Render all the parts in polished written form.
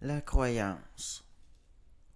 La croyance,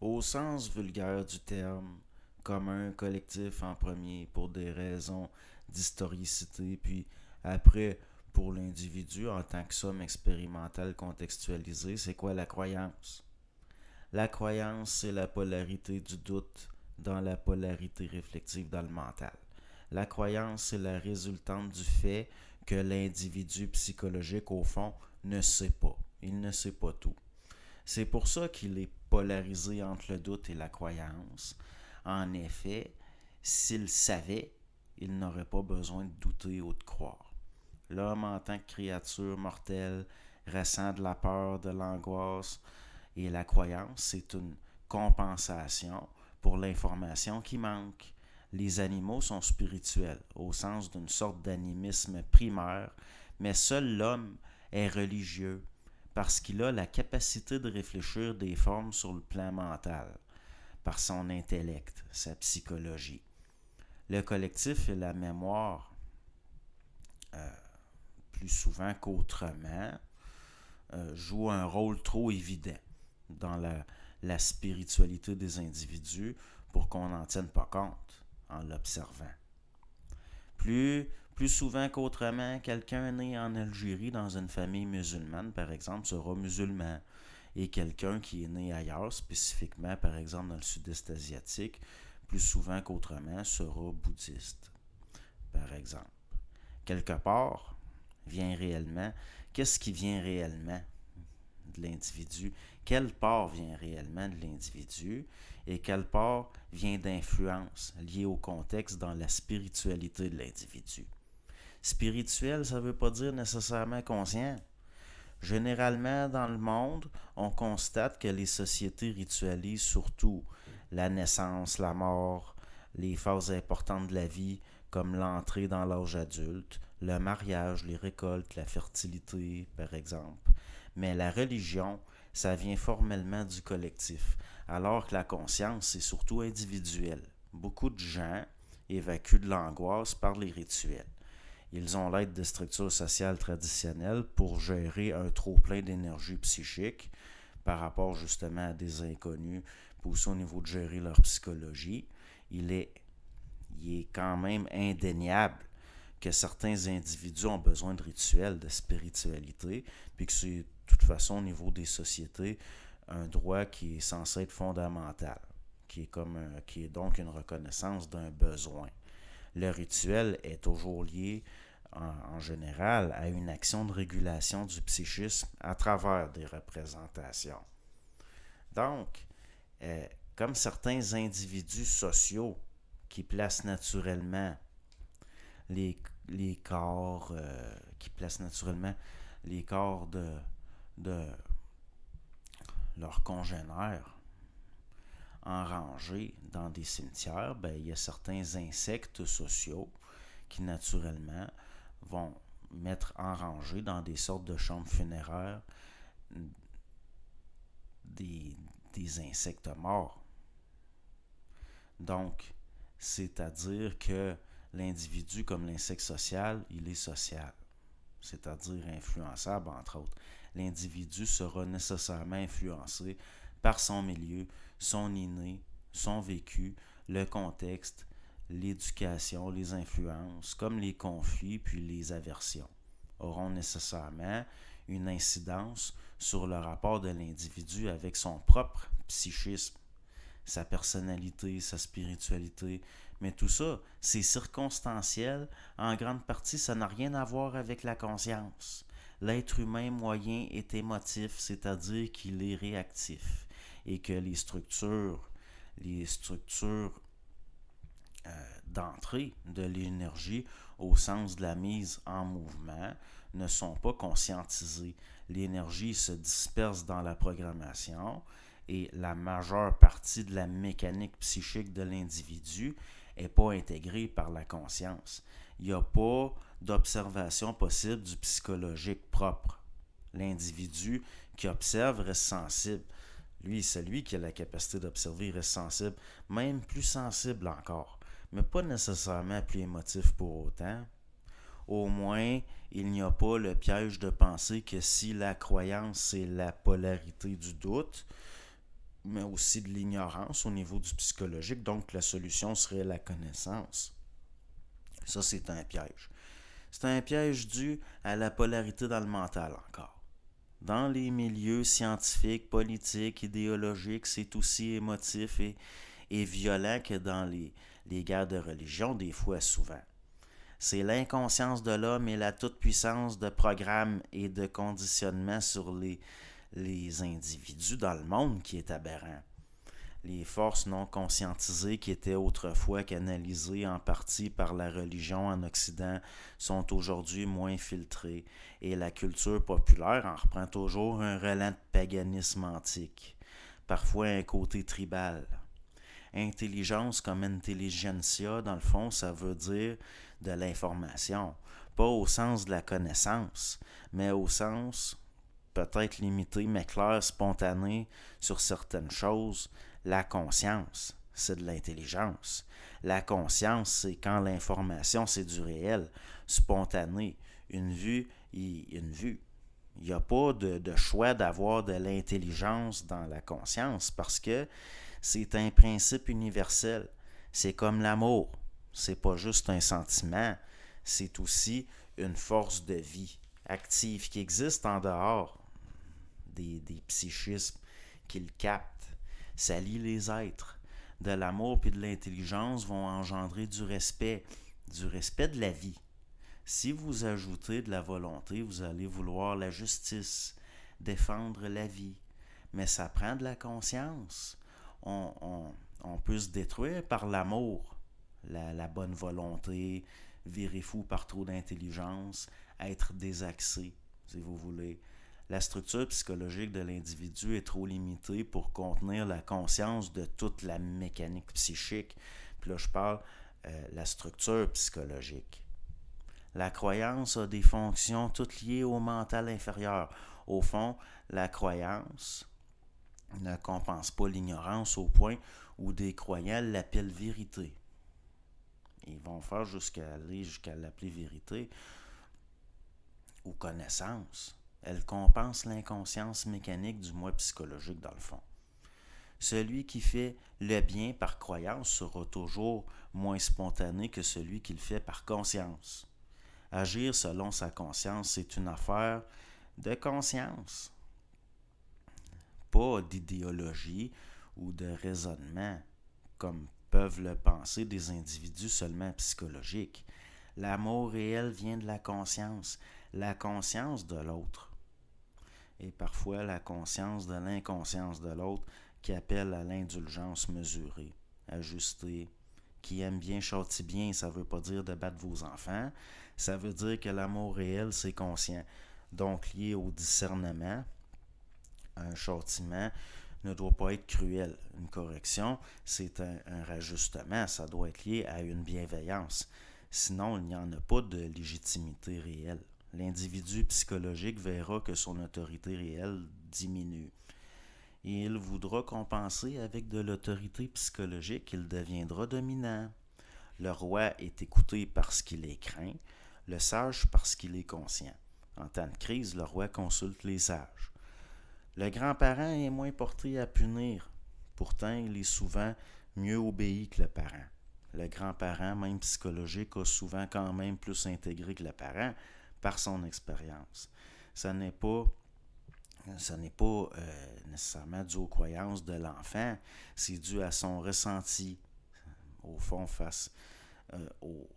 au sens vulgaire du terme, comme un collectif en premier pour des raisons d'historicité, puis après pour l'individu en tant que somme expérimentale contextualisée, c'est quoi la croyance? La croyance, c'est la polarité du doute dans la polarité réflexive dans le mental. La croyance, c'est la résultante du fait que l'individu psychologique, au fond, ne sait pas. Il ne sait pas tout. C'est pour ça qu'il est polarisé entre le doute et la croyance. En effet, s'il savait, il n'aurait pas besoin de douter ou de croire. L'homme, en tant que créature mortelle, ressent de la peur, de l'angoisse, et la croyance, c'est une compensation pour l'information qui manque. Les animaux sont spirituels, au sens d'une sorte d'animisme primaire, mais seul l'homme est religieux, parce qu'il a la capacité de réfléchir des formes sur le plan mental, par son intellect, sa psychologie. Le collectif et la mémoire, plus souvent qu'autrement, jouent un rôle trop évident dans la spiritualité des individus pour qu'on n'en tienne pas compte en l'observant. Plus souvent qu'autrement, quelqu'un né en Algérie dans une famille musulmane, par exemple, sera musulman. Et quelqu'un qui est né ailleurs, spécifiquement par exemple dans le sud-est asiatique, plus souvent qu'autrement, sera bouddhiste, par exemple. Quelque part, vient réellement, qu'est-ce qui vient réellement de l'individu? Quelle part vient réellement de l'individu? Et quelle part vient d'influence liée au contexte dans la spiritualité de l'individu? Spirituel, ça ne veut pas dire nécessairement conscient. Généralement, dans le monde, on constate que les sociétés ritualisent surtout la naissance, la mort, les phases importantes de la vie, comme l'entrée dans l'âge adulte, le mariage, les récoltes, la fertilité, par exemple. Mais la religion, ça vient formellement du collectif, alors que la conscience, c'est surtout individuel. Beaucoup de gens évacuent de l'angoisse par les rituels. Ils ont l'aide de structures sociales traditionnelles pour gérer un trop-plein d'énergie psychique par rapport justement à des inconnus, puis aussi au niveau de gérer leur psychologie. Il est, il est quand même indéniable que certains individus ont besoin de rituels, de spiritualité, puis que c'est de toute façon au niveau des sociétés un droit qui est censé être fondamental, qui est donc une reconnaissance d'un besoin. Le rituel est toujours lié en général à une action de régulation du psychisme à travers des représentations. Donc, euh, comme certains individus sociaux qui placent naturellement les, les corps, qui placent naturellement les corps de leurs congénères en rangée dans des cimetières, ben, il y a certains insectes sociaux qui naturellement vont mettre en rangée dans des sortes de chambres funéraires des, des insectes morts. Donc, c'est-à-dire que l'individu, comme l'insecte social, il est social, c'est-à-dire influençable, entre autres. L'individu sera nécessairement influencé par son milieu, son inné, son vécu, le contexte, l'éducation, les influences, comme les conflits puis les aversions, auront nécessairement une incidence sur le rapport de l'individu avec son propre psychisme, sa personnalité, sa spiritualité. Mais tout ça, c'est circonstanciel. En grande partie, ça n'a rien à voir avec la conscience. L'être humain moyen est émotif, c'est-à-dire qu'il est réactif. Et que les structures d'entrée de l'énergie au sens de la mise en mouvement ne sont pas conscientisées. L'énergie se disperse dans la programmation et la majeure partie de la mécanique psychique de l'individu n'est pas intégrée par la conscience. Il n'y a pas d'observation possible du psychologique propre. L'individu qui observe reste sensible. Lui, c'est lui qui a la capacité d'observer, reste sensible, même plus sensible encore, mais pas nécessairement plus émotif pour autant. au moins il n'y a pas le piège de penser que si la croyance c'est la polarité du doute, mais aussi de l'ignorance au niveau du psychologique, donc la solution serait la connaissance. Ça, c'est un piège. C'est un piège dû à la polarité dans le mental encore. Dans les milieux scientifiques, politiques, idéologiques, c'est aussi émotif et violent que dans les guerres de religion, des fois souvent. C'est l'inconscience de l'homme et la toute-puissance de programmes et de conditionnement sur les individus dans le monde qui est aberrant. Les forces non conscientisées qui étaient autrefois canalisées en partie par la religion en Occident sont aujourd'hui moins filtrées et la culture populaire en reprend toujours un relent de paganisme antique, parfois un côté tribal. Intelligence comme intelligentsia, dans le fond, ça veut dire de l'information, pas au sens de la connaissance, mais au sens peut-être limité, mais clair, spontané sur certaines choses. La conscience, c'est de l'intelligence. La conscience, c'est quand l'information, c'est du réel, spontané. Une vue. Il n'y a pas de choix d'avoir de l'intelligence dans la conscience parce que c'est un principe universel. C'est comme l'amour. C'est pas juste un sentiment, c'est aussi une force de vie active qui existe en dehors des psychismes qui le captent. Ça lie les êtres. De l'amour et de l'intelligence vont engendrer du respect de la vie. Si vous ajoutez de la volonté, vous allez vouloir la justice, défendre la vie. Mais ça prend de la conscience. On peut se détruire par l'amour, la bonne volonté, virer fou par trop d'intelligence, être désaxé, si vous voulez. La structure psychologique de l'individu est trop limitée pour contenir la conscience de toute la mécanique psychique. Puis là, je parle la structure psychologique. La croyance a des fonctions toutes liées au mental inférieur. Au fond, la croyance ne compense pas l'ignorance au point où des croyants l'appellent vérité. Ils vont faire jusqu'à l'appeler vérité ou connaissance. Elle compense l'inconscience mécanique du moi psychologique dans le fond. Celui qui fait le bien par croyance sera toujours moins spontané que celui qui le fait par conscience. Agir selon sa conscience, c'est une affaire de conscience, pas d'idéologie ou de raisonnement, comme peuvent le penser des individus seulement psychologiques. L'amour réel vient de la conscience de l'autre. Et parfois la conscience de l'inconscience de l'autre qui appelle à l'indulgence mesurée, ajustée, qui aime bien châtie bien, ça ne veut pas dire de battre vos enfants, ça veut dire que l'amour réel, c'est conscient. Donc lié au discernement, un châtiment ne doit pas être cruel. Une correction, c'est un rajustement, ça doit être lié à une bienveillance. Sinon, il n'y en a pas de légitimité réelle. L'individu psychologique verra que son autorité réelle diminue. Et il voudra compenser avec de l'autorité psychologique, il deviendra dominant. Le roi est écouté parce qu'il est craint, le sage parce qu'il est conscient. En temps de crise, le roi consulte les sages. Le grand-parent est moins porté à punir, pourtant il est souvent mieux obéi que le parent. Le grand-parent, même psychologique, a souvent quand même plus intégré que le parent, par son expérience. Ce n'est pas nécessairement dû aux croyances de l'enfant, c'est dû à son ressenti, au fond, face aux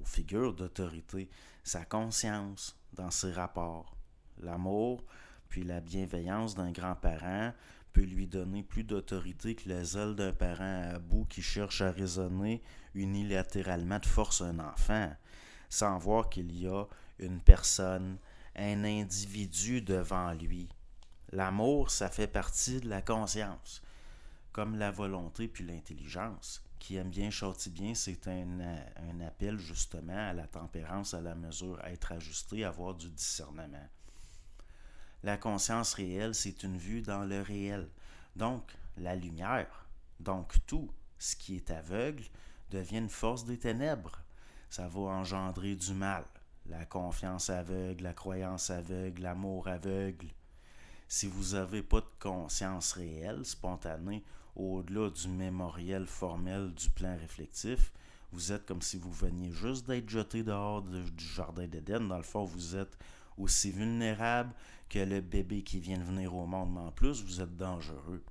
figures d'autorité, sa conscience dans ses rapports. L'amour, puis la bienveillance d'un grand-parent peut lui donner plus d'autorité que le zèle d'un parent à bout qui cherche à raisonner unilatéralement de force un enfant, sans voir qu'il y a une personne, un individu devant lui. L'amour, ça fait partie de la conscience, comme la volonté puis l'intelligence. Qui aime bien, châtie bien, c'est un appel justement à la tempérance, à la mesure, à être ajusté, à avoir du discernement. La conscience réelle, c'est une vue dans le réel. Donc, la lumière, donc tout ce qui est aveugle, devient une force des ténèbres. Ça va engendrer du mal. la confiance aveugle, la croyance aveugle, l'amour aveugle. Si vous n'avez pas de conscience réelle, spontanée, au-delà du mémoriel formel du plan réflectif, vous êtes comme si vous veniez juste d'être jeté dehors du jardin d'Éden. Dans le fond, vous êtes aussi vulnérable que le bébé qui vient de venir au monde, mais en plus, vous êtes dangereux.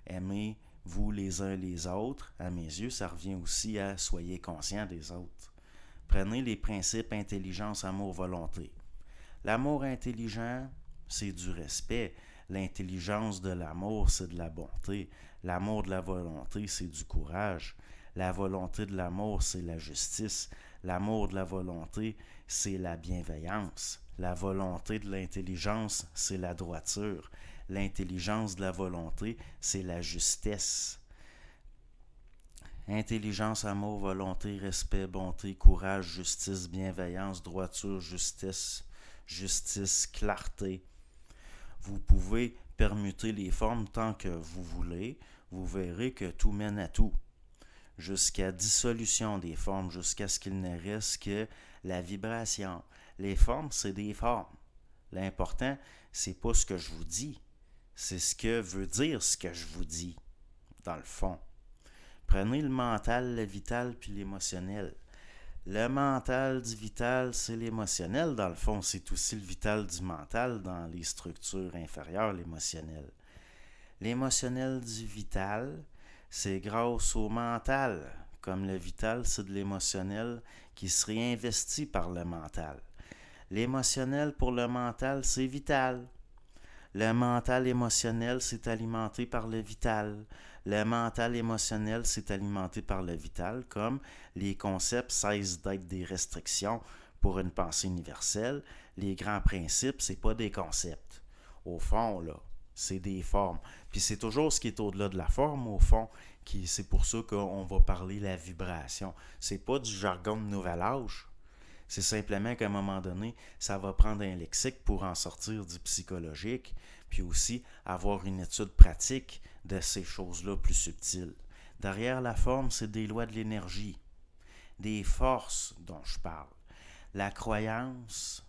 Aimez-vous les uns les autres. À mes yeux, ça revient aussi à soyez conscients des autres. Prenez les principes intelligence, amour, volonté. L'amour intelligent, c'est du respect. L'intelligence de l'amour, c'est de la bonté. L'amour de la volonté, c'est du courage. La volonté de l'amour, c'est la justice. L'amour de la volonté, c'est la bienveillance. La volonté de l'intelligence, c'est la droiture. L'intelligence de la volonté, c'est la justesse. Intelligence, amour, volonté, respect, bonté, courage, justice, bienveillance, droiture, justice, clarté. Vous pouvez permuter les formes tant que vous voulez. Vous verrez que tout mène à tout. Jusqu'à dissolution des formes, jusqu'à ce qu'il ne reste que la vibration. Les formes, c'est des formes. L'important, c'est pas ce que je vous dis, c'est ce que veut dire ce que je vous dis, dans le fond. Prenez le mental, le vital, puis l'émotionnel. Le mental du vital, c'est l'émotionnel, dans le fond. C'est aussi le vital du mental dans les structures inférieures, l'émotionnel. L'émotionnel du vital, c'est grâce au mental. Comme le vital, c'est de l'émotionnel qui se réinvestit par le mental. L'émotionnel pour le mental, c'est vital. Le mental émotionnel, c'est alimenté par le vital. Le mental émotionnel, c'est alimenté par le vital, comme les concepts cessent d'être des restrictions pour une pensée universelle. Les grands principes, c'est pas des concepts. Au fond, là, c'est des formes. Puis c'est toujours ce qui est au-delà de la forme, au fond, c'est pour ça qu'on va parler la vibration. C'est pas du jargon de nouvel âge. C'est simplement qu'à un moment donné, ça va prendre un lexique pour en sortir du psychologique, puis aussi avoir une étude pratique de ces choses-là plus subtiles. Derrière la forme, c'est des lois de l'énergie, des forces dont je parle. La croyance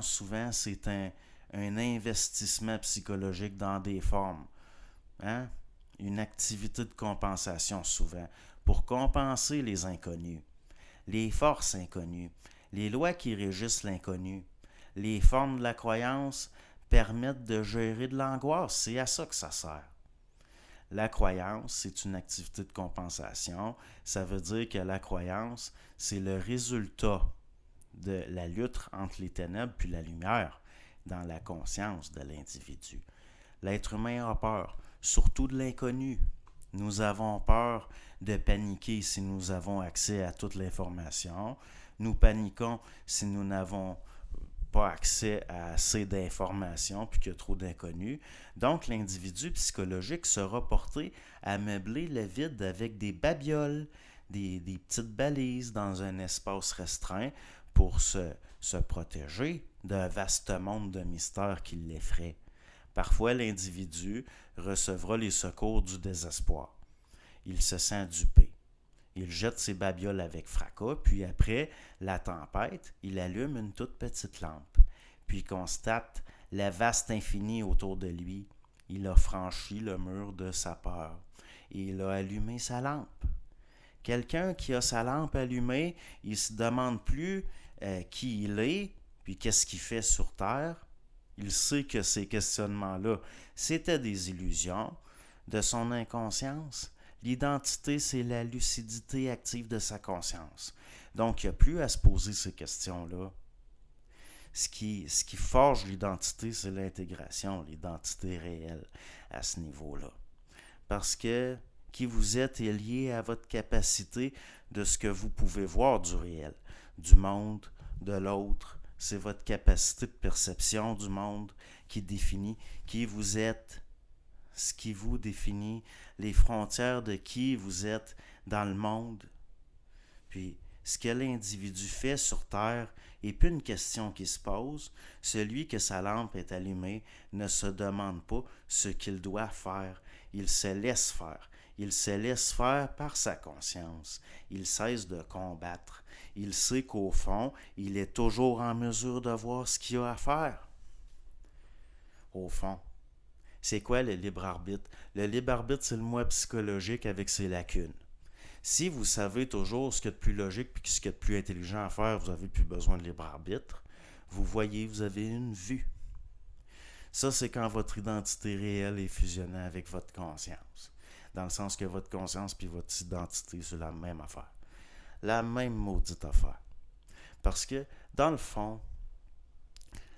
souvent, c'est un investissement psychologique dans des formes. Hein? Une activité de compensation souvent, pour compenser les inconnus. Les forces inconnues, les lois qui régissent l'inconnu, les formes de la croyance permettent de gérer de l'angoisse. C'est à ça que ça sert. La croyance, c'est une activité de compensation. Ça veut dire que la croyance, c'est le résultat de la lutte entre les ténèbres puis la lumière dans la conscience de l'individu. L'être humain a peur, surtout de l'inconnu. Nous avons peur de paniquer si nous avons accès à toute l'information. Nous paniquons si nous n'avons pas accès à assez d'informations puis qu'il y a trop d'inconnus. Donc, l'individu psychologique sera porté à meubler le vide avec des babioles, des petites balises dans un espace restreint pour se protéger d'un vaste monde de mystères qui l'effraie. Parfois, l'individu recevra les secours du désespoir. Il se sent dupé. Il jette ses babioles avec fracas, puis après la tempête, il allume une toute petite lampe. Puis il constate le vaste infini autour de lui. Il a franchi le mur de sa peur. Et il a allumé sa lampe. Quelqu'un qui a sa lampe allumée, il ne se demande plus qui il est, puis qu'est-ce qu'il fait sur Terre. Il sait que ces questionnements-là, c'était des illusions de son inconscience. L'identité, c'est la lucidité active de sa conscience. Donc, il n'y a plus à se poser ces questions-là. Ce qui forge l'identité, c'est l'intégration, l'identité réelle à ce niveau-là. Parce que qui vous êtes est lié à votre capacité de ce que vous pouvez voir du réel, du monde, de l'autre. C'est votre capacité de perception du monde qui définit qui vous êtes, ce qui vous définit, les frontières de qui vous êtes dans le monde. Puis, ce que l'individu fait sur Terre n'est plus une question qui se pose. Celui que sa lampe est allumée ne se demande pas ce qu'il doit faire. Il se laisse faire. Il se laisse faire par sa conscience. Il cesse de combattre. il sait qu'au fond, il est toujours en mesure de voir ce qu'il a à faire. Au fond, c'est quoi le libre arbitre? Le libre arbitre, c'est le moi psychologique avec ses lacunes. Si vous savez toujours ce qu'il y a de plus logique et ce qu'il y a de plus intelligent à faire, vous n'avez plus besoin de libre arbitre. Vous voyez, vous avez une vue. Ça, c'est quand votre identité réelle est fusionnée avec votre conscience. Dans le sens que votre conscience et votre identité, c'est la même affaire. La même maudite affaire. Parce que, dans le fond,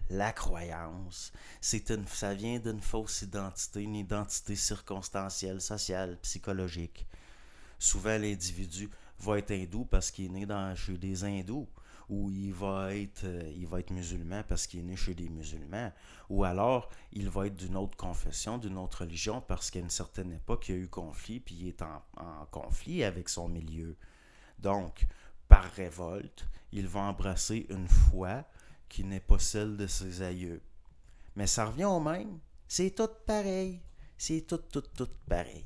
la croyance, ça vient d'une fausse identité, une identité circonstancielle, sociale, psychologique. Souvent, l'individu va être hindou parce qu'il est né chez des hindous, ou il va être musulman parce qu'il est né chez des musulmans, ou alors il va être d'une autre confession, d'une autre religion parce qu'à une certaine époque, il y a eu conflit, puis il est en conflit avec son milieu. Donc, par révolte, il va embrasser une foi qui n'est pas celle de ses aïeux. Mais ça revient au même, c'est tout pareil, c'est tout pareil.